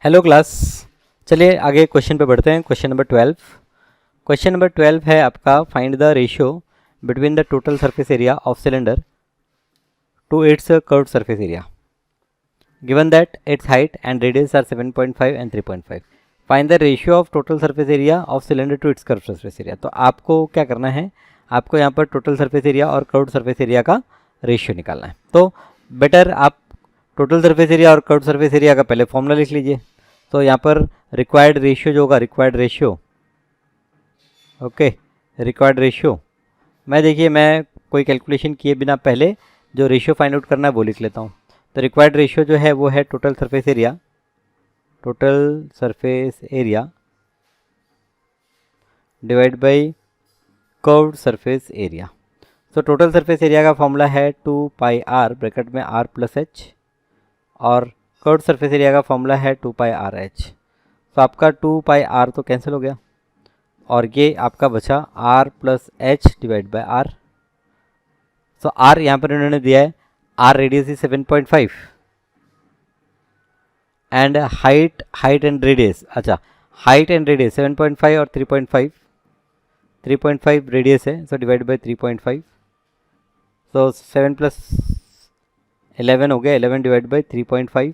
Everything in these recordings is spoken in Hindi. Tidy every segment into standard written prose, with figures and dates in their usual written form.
हेलो क्लास, चलिए आगे क्वेश्चन पे बढ़ते हैं। Question number 12। क्वेश्चन नंबर 12 है आपका, find the ratio between the total surface area of cylinder to its curved surface area given that its height and radius are 7.5 and 3.5। Find the ratio of total surface area of cylinder to its curved surface area. तो आपको क्या करना है, आपको यहाँ पर टोटल सरफेस एरिया और कर्व्ड सरफेस एरिया का रेशियो निकालना है। तो बेटर आप टोटल सरफेस एरिया और कर्व्ड सरफेस एरिया का पहले फॉर्मूला लिख लीजिए। तो यहाँ पर रिक्वायर्ड रेशियो जो होगा, required ratio, okay, required ratio, मैं देखिए मैं कोई कैलकुलेशन किए बिना पहले जो रेशियो फाइंड आउट करना है वो लिख लेता हूँ। तो रिक्वायर्ड रेशियो जो है वो है total surface area, total surface area divide by curved surface area. तो टोटल सरफेस एरिया का फॉर्मूला है 2 पाई आर ब्रैकेट में r प्लस एच, और कर्व्ड सरफेस एरिया का फॉर्मूला है 2 पाई आर एच। तो आपका 2 पाई आर तो कैंसिल हो गया और ये आपका बचा r plus H divide by R. तो r यहाँ पर इन्होंने दिया है, r radius is 7.5 and height and radius, अच्छा हाइट एंड रेडियस 7.5 और 3.5, 3.5 रेडियस है, सो डिवाइड बाई 3.5। तो 7 प्लस 11 हो गया, 11 डिवाइड बाई 3.5।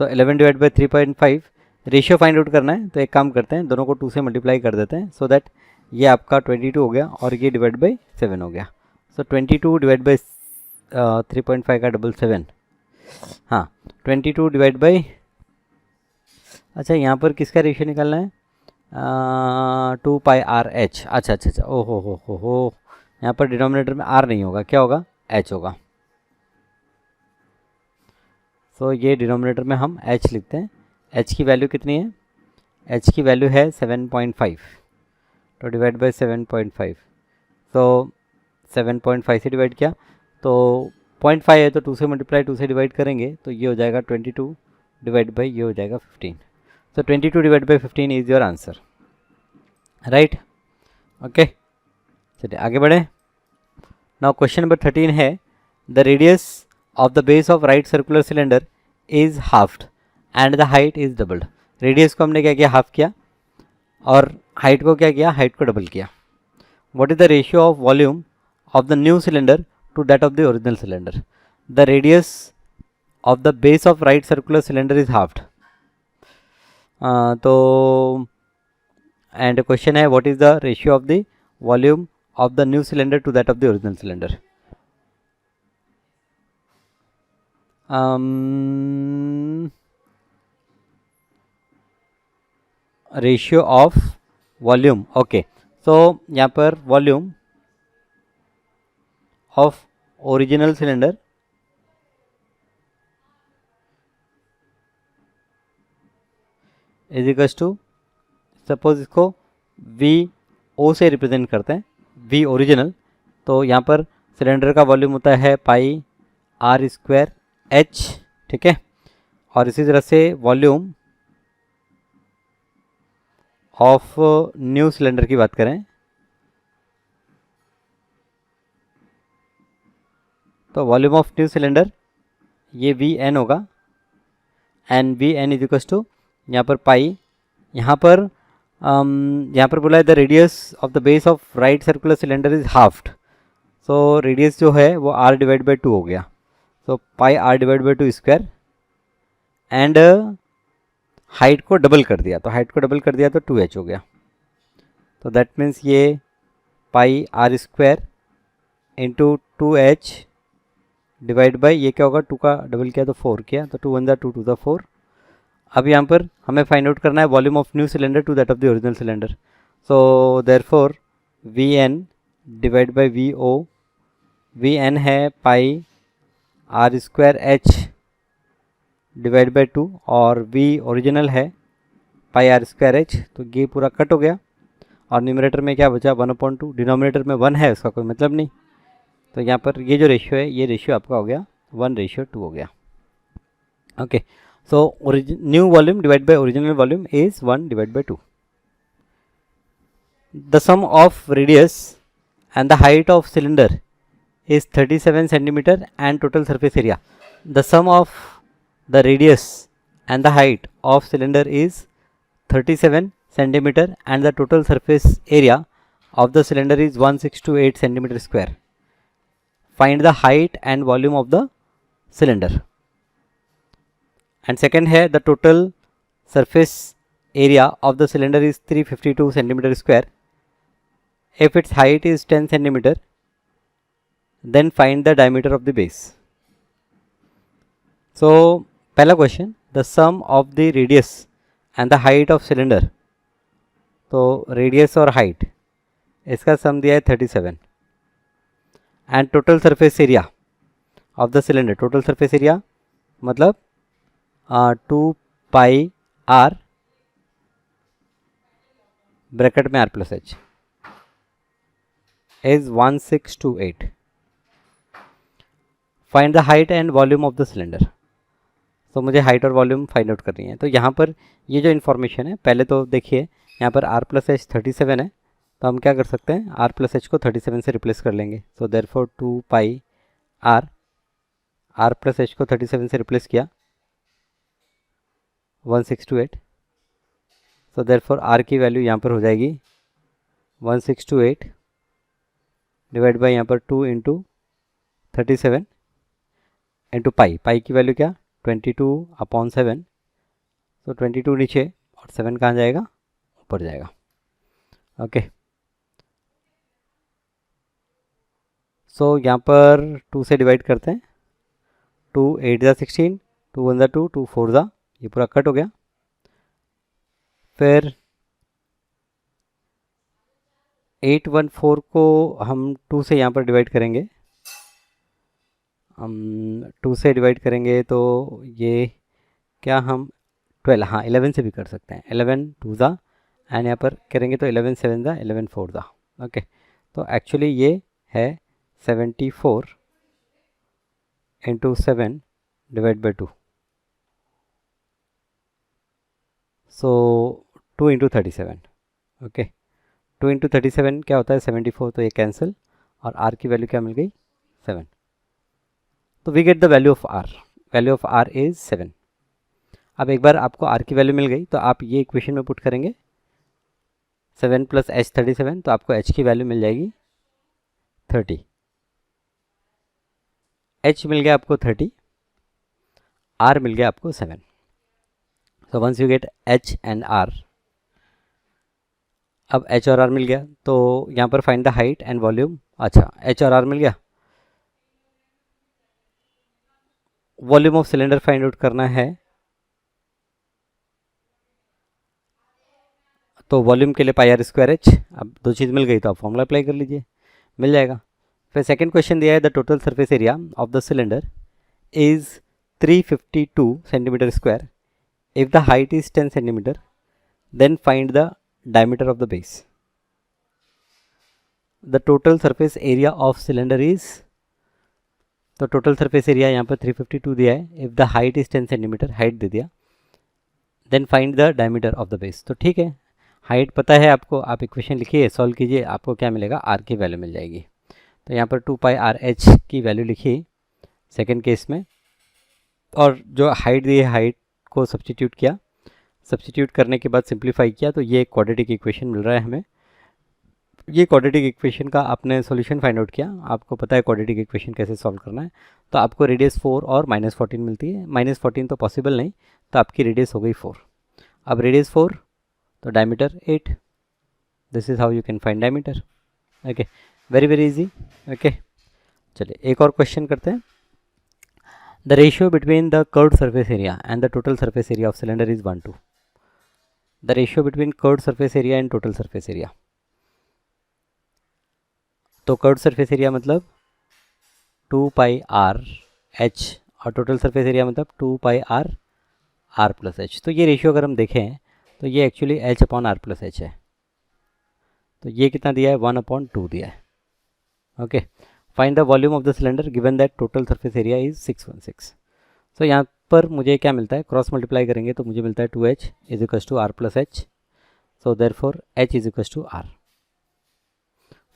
तो 11 divide by 3.5 ratio find out करना है। तो एक काम करते हैं, दोनों को 2 से मल्टीप्लाई कर देते हैं, सो दैट ये आपका 22 हो गया और ये डिवाइड बाई 7 हो गया। सो 22 डिवाइड बाई 3.5 का डबल 7, हाँ 22 डिवाइड बाई, अच्छा यहाँ पर किसका रेशियो निकालना है, 2 पाई आर एच। अच्छा अच्छा अच्छा, ओ हो, यहाँ पर डिनोमिनेटर में आर नहीं होगा, क्या होगा, एच होगा। तो ये डिनोमिनेटर में हम h लिखते हैं। h की वैल्यू कितनी है, h की वैल्यू है 7.5, तो डिवाइड बाई 7.5। तो 7.5 से डिवाइड किया तो 0.5 है, तो 2 से मल्टीप्लाई 2 से डिवाइड करेंगे तो ये हो जाएगा 22 डिवाइड बाई ये हो जाएगा 15। तो 22 divide by 15 is your answer, right. Okay, चलिए आगे बढ़ें। नाउ क्वेश्चन नंबर 13 है, the radius of the base of right circular cylinder is halved and the height is doubled। Radius को हमने क्या किया, हाफ किया, और हाइट को क्या किया, हाइट को डबल किया। What is the ratio of volume of the new cylinder to that of the original cylinder. The radius of the base of right circular cylinder is halved. तो एंड क्वेश्चन है, what is the ratio of the volume of the new cylinder to that of the original cylinder. Ratio of volume, okay. So यहाँ पर volume of original cylinder is equals to, suppose इसको वी ओ से रिप्रेजेंट करते हैं, वी ओरिजिनल। तो यहाँ पर सिलेंडर का वॉल्यूम होता है पाई आर स्क्वायर एच, ठीक है। और इसी तरह से वॉल्यूम ऑफ न्यू सिलेंडर की बात करें तो वॉल्यूम ऑफ न्यू सिलेंडर ये वी एन होगा, and V N is equals to यहाँ पर पाई, यहाँ पर बोला है the radius of the base of right circular cylinder is halved. So radius जो है वो आर डिवाइड बाई 2 हो गया, तो pi R divide by 2 square, and height को डबल कर दिया, तो हाइट को डबल कर दिया तो 2h हो गया। तो दैट मीन्स ये pi R square into 2h divide by ये क्या होगा, 2 का डबल किया तो 4 किया, तो 2 1 2 2 द 4। अब यहाँ पर हमें फाइंड आउट करना है volume of new cylinder to that of the original cylinder. So therefore V N divide by V O, V N है pi R square H divide by 2, और वी ओरिजिनल है पाई आर स्क्वायर एच। तो ये पूरा कट हो गया और न्यूमरेटर में क्या बचा, 1/2, डिनोमिनेटर में 1 है, उसका कोई मतलब नहीं। तो यहाँ पर ये जो रेशियो है, ये रेशियो आपका हो गया 1:2 हो गया। Okay, so new volume divide by original volume is 1/2। The sum of radius and the height of cylinder is 37 centimeter and total surface area. The sum of the radius and the height of cylinder is 37 centimeter and the total surface area of the cylinder is 1628 centimeter square. Find the height and volume of the cylinder. And second है the total surface area of the cylinder is 352 centimeter square. If its height is 10 centimeter, then find the diameter of the base. So पहला question, the sum of the radius and the height of cylinder. तो radius और height इसका sum दिया है 37 and total surface area of the cylinder. Total surface area मतलब 2 pi r ब्रैकेट में r plus h is 1628. Find the height and volume of the cylinder. तो मुझे हाइट और वॉल्यूम फाइंड आउट करनी है. तो यहाँ पर ये जो इन्फॉर्मेशन है, पहले तो देखिए यहाँ पर r प्लस एच 37 है, तो हम क्या कर सकते हैं, r प्लस एच को 37 से रिप्लेस कर लेंगे. सो देयरफॉर 2 पाई r प्लस एच को 37 से रिप्लेस किया 1628. सो देयरफॉर r की वैल्यू यहाँ पर हो जाएगी 1628 डिवाइड बाई यहाँ पर 2 इंटू 37 इंटू पाई की वैल्यू क्या 22/7. तो 22 नीचे और 7 कहाँ जाएगा, ऊपर जाएगा. ओके, सो यहाँ पर 2 से डिवाइड करते हैं. 2 8 16, 2 1 2, 2 4 ये पूरा कट हो गया. फिर 814 को हम 2 से यहाँ पर डिवाइड करेंगे. हम 2 से डिवाइड करेंगे तो ये क्या हम 12, हाँ 11 से भी कर सकते हैं. 11 2 एंड यहाँ पर करेंगे तो 11 7 11 4 ओके. तो एक्चुअली ये है 74 into 7 divide by 2. So 2 into 37. Okay, 2 into 37 क्या होता है 74, तो ये कैंसिल और r की वैल्यू क्या मिल गई 7. तो we get the value of r. Value of r is 7. अब एक बार आपको r की वैल्यू मिल गई तो आप ये इक्वेशन में पुट करेंगे 7 प्लस h 37, तो आपको h की वैल्यू मिल जाएगी 30. h मिल गया आपको 30, r मिल गया आपको 7. So once you get h and r, अब h और r मिल गया तो यहाँ पर find the height and volume. अच्छा, h और r मिल गया, volume of cylinder find out करना है. तो वॉल्यूम के लिए पाई आर स्क्वायर एच. अब दो चीज़ मिल गई तो आप फॉर्मूला अप्लाई कर लीजिए, मिल जाएगा. फिर सेकंड क्वेश्चन दिया है the total surface area of the cylinder is 352 centimetre square. If the height is 10 centimetre then find the diameter of the base. The total surface area of cylinder is, तो टोटल सरफेस एरिया यहाँ पर 352 दिया है. If the height is 10 centimetre, height दे दिया. Then find the diameter of the base. तो ठीक है, हाइट पता है आपको, आप इक्वेशन लिखिए, सॉल्व कीजिए, आपको क्या मिलेगा, r की वैल्यू मिल जाएगी. तो यहाँ पर 2 पाई r h की वैल्यू लिखी सेकेंड केस में, और जो हाइट दी है हाइट को सब्स्टिट्यूट किया. सब्स्टिट्यूट करने के बाद सिंप्लीफाई किया तो ये क्वाड्रेटिक इक्वेशन मिल रहा है हमें. ये क्वाड्रेटिक इक्वेशन का आपने सॉल्यूशन फाइंड आउट किया, आपको पता है क्वाड्रेटिक इक्वेशन कैसे सॉल्व करना है. तो आपको रेडियस 4 और -14 मिलती है. -14 तो पॉसिबल नहीं, तो आपकी रेडियस हो गई 4. अब रेडियस 4 तो diameter 8. This is how you can find diameter. Okay, very easy. Okay, चलिए एक और क्वेश्चन करते हैं. The ratio between the curved surface area and the total surface area of cylinder is 1:2. The ratio between curved surface area and total surface area. तो कर्व्ड सरफेस एरिया मतलब 2 पाई r h और टोटल सरफेस एरिया मतलब 2 पाई r प्लस h. तो ये रेशियो अगर हम देखें तो ये एक्चुअली h/r प्लस h है. तो ये कितना दिया है 1/2 दिया है. Okay, find the volume of the cylinder given that total surface area is 616. सो यहाँ पर मुझे क्या मिलता है, क्रॉस मल्टीप्लाई करेंगे तो मुझे मिलता है 2h is equals to r plus h. So therefore h is equals to r.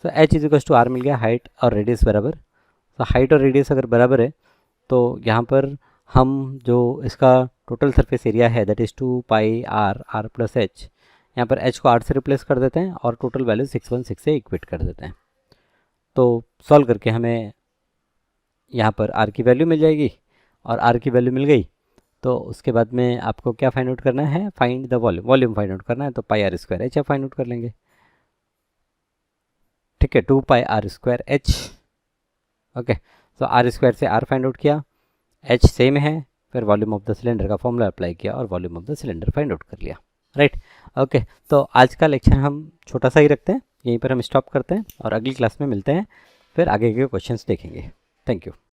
So h is equals to r मिल गया. हाइट और रेडियस बराबर. तो हाइट और रेडियस अगर बराबर है तो यहाँ पर हम जो इसका टोटल सरफेस एरिया है that is 2 pi R plus H. यहाँ पर एच को आर से रिप्लेस कर देते हैं और टोटल वैल्यू 616 से इक्वेट कर देते हैं। तो सॉल्व करके हमें यहाँ पर आर की वैल्यू मिल जाएगी, और आर की वैल्यू मिल गई तो उसके बाद में आपको क्या फाइंड आउट करना है, find the volume, volume find out करना है। तो pi R square H find out कर लेंगे। ठीक है, 2 pi R square H. Okay, तो आर स्क्वायर से आर फाइंड आउट किया, एच सेम है, फिर वॉल्यूम ऑफ द सिलेंडर का फॉर्मूला अप्लाई किया और volume of the cylinder find out कर लिया। राइट, ओके, तो आज का लेक्चर हम छोटा सा ही रखते हैं, यहीं पर हम स्टॉप करते हैं और अगली क्लास में मिलते हैं, फिर आगे के क्वेश्चंस देखेंगे। Thank you.